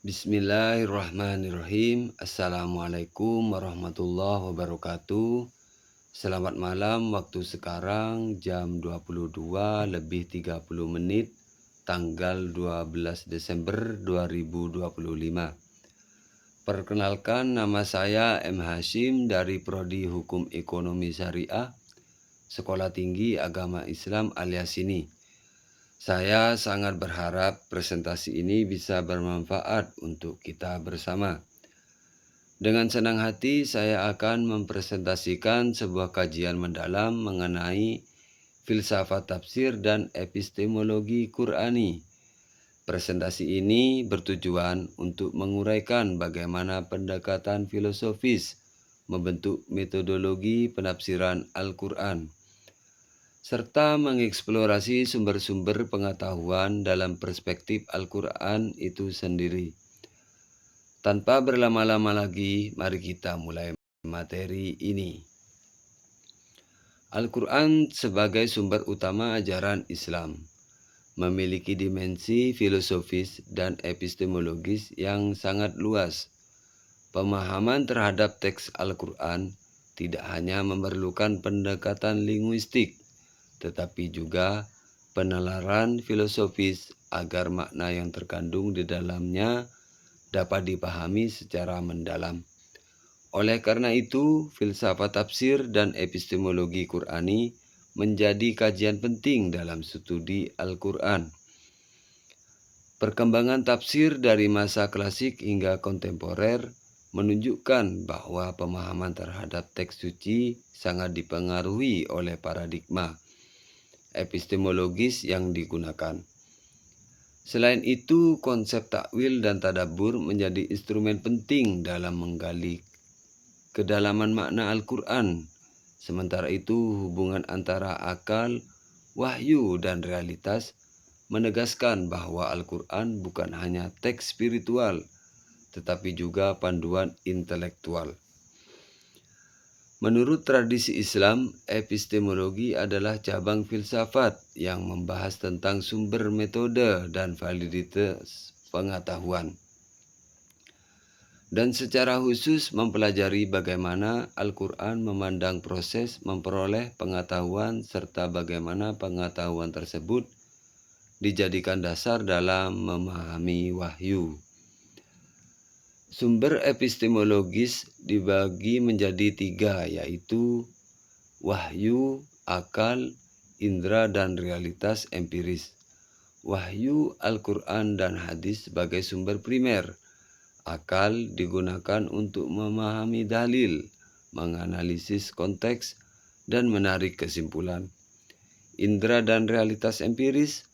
Bismillahirrahmanirrahim. Assalamualaikum warahmatullahi wabarakatuh. Selamat malam waktu sekarang jam 22:30 tanggal 12 Desember 2025. Perkenalkan, nama saya M. Hashim dari Prodi Hukum Ekonomi Syariah, Sekolah Tinggi Agama Islam alias ini. Saya sangat berharap presentasi ini bisa bermanfaat untuk kita bersama. Dengan senang hati saya akan mempresentasikan sebuah kajian mendalam mengenai filsafat tafsir dan epistemologi Qur'ani. Presentasi ini bertujuan untuk menguraikan bagaimana pendekatan filosofis membentuk metodologi penafsiran Al-Quran, serta mengeksplorasi sumber-sumber pengetahuan dalam perspektif Al-Quran itu sendiri. Tanpa berlama-lama lagi, mari kita mulai materi ini. Al-Quran sebagai sumber utama ajaran Islam memiliki dimensi filosofis dan epistemologis yang sangat luas. Pemahaman terhadap teks Al-Quran tidak hanya memerlukan pendekatan linguistik, tetapi juga penalaran filosofis agar makna yang terkandung di dalamnya dapat dipahami secara mendalam. Oleh karena itu, filsafat tafsir dan epistemologi Qur'ani menjadi kajian penting dalam studi Al-Quran. Perkembangan tafsir dari masa klasik hingga kontemporer menunjukkan bahwa pemahaman terhadap teks suci sangat dipengaruhi oleh paradigma epistemologis yang digunakan. Selain itu, konsep takwil dan tadabbur menjadi instrumen penting dalam menggali kedalaman makna Al-Quran. Sementara itu, hubungan antara akal, wahyu, dan realitas menegaskan bahwa Al-Quran bukan hanya teks spiritual, tetapi juga panduan intelektual. Menurut tradisi Islam, epistemologi adalah cabang filsafat yang membahas tentang sumber metode dan validitas pengetahuan, dan secara khusus mempelajari bagaimana Al-Quran memandang proses memperoleh pengetahuan serta bagaimana pengetahuan tersebut dijadikan dasar dalam memahami wahyu. Sumber epistemologis dibagi menjadi 3, yaitu wahyu, akal, indera, dan realitas empiris. Wahyu, Al-Quran, dan hadis sebagai sumber primer. Akal digunakan untuk memahami dalil, menganalisis konteks, dan menarik kesimpulan. Indera dan realitas empiris,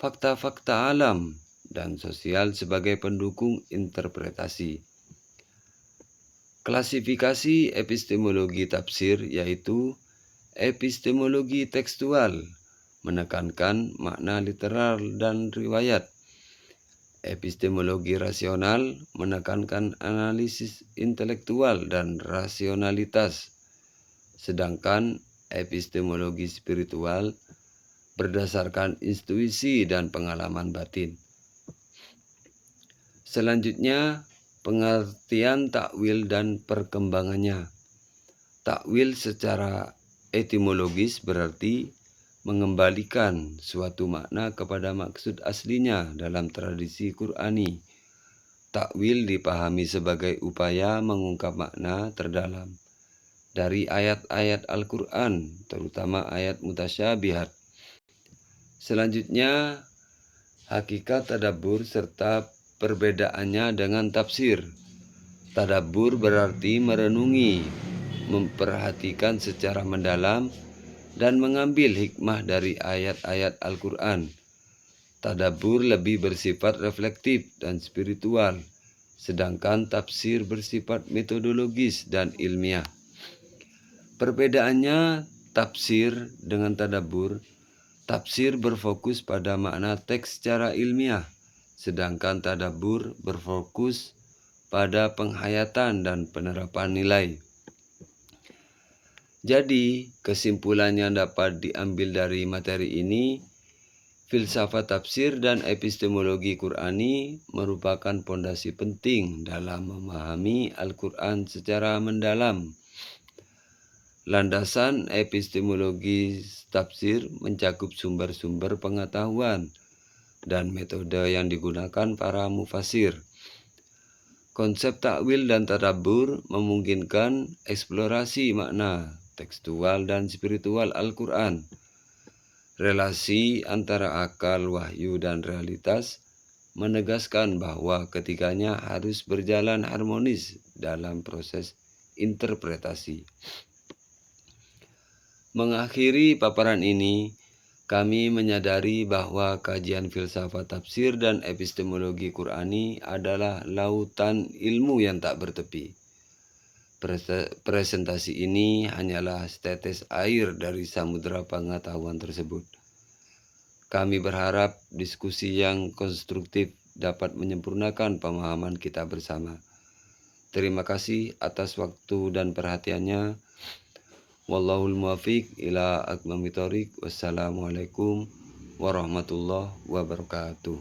fakta-fakta alam dan sosial sebagai pendukung interpretasi. Klasifikasi epistemologi tafsir yaitu epistemologi tekstual, menekankan makna literal dan riwayat. Epistemologi rasional menekankan analisis intelektual dan rasionalitas. Sedangkan epistemologi spiritual berdasarkan intuisi dan pengalaman batin. Selanjutnya, pengertian takwil dan perkembangannya. Takwil secara etimologis berarti mengembalikan suatu makna kepada maksud aslinya dalam tradisi Qur'ani. Takwil dipahami sebagai upaya mengungkap makna terdalam dari ayat-ayat Al-Quran, terutama ayat mutasyabihat. Selanjutnya, hakikat tadabbur serta perbedaannya dengan tafsir. Tadabbur berarti merenungi, memperhatikan secara mendalam, dan mengambil hikmah dari ayat-ayat Al-Quran. Tadabbur lebih bersifat reflektif dan spiritual, sedangkan tafsir bersifat metodologis dan ilmiah. Perbedaannya tafsir dengan tadabbur, tafsir berfokus pada makna teks secara ilmiah, sedangkan tadabbur berfokus pada penghayatan dan penerapan nilai. Jadi, kesimpulan yang dapat diambil dari materi ini, Filsafat tafsir dan epistemologi Qur'ani merupakan pondasi penting dalam memahami Al-Quran secara mendalam. Landasan epistemologi tafsir mencakup sumber-sumber pengetahuan dan metode yang digunakan para mufasir. Konsep takwil dan tadabbur memungkinkan eksplorasi makna tekstual dan spiritual Al-Quran. Relasi antara akal, wahyu, dan realitas menegaskan bahwa ketiganya harus berjalan harmonis dalam proses interpretasi. Mengakhiri paparan ini, kami menyadari bahwa kajian filsafat tafsir dan epistemologi Qur'ani adalah lautan ilmu yang tak bertepi. Presentasi ini hanyalah setetes air dari samudera pengetahuan tersebut. Kami berharap diskusi yang konstruktif dapat menyempurnakan pemahaman kita bersama. Terima kasih atas waktu dan perhatiannya. Wallahul muwaffiq ila aqwamit thoriq. Wassalamualaikum warahmatullahi wabarakatuh.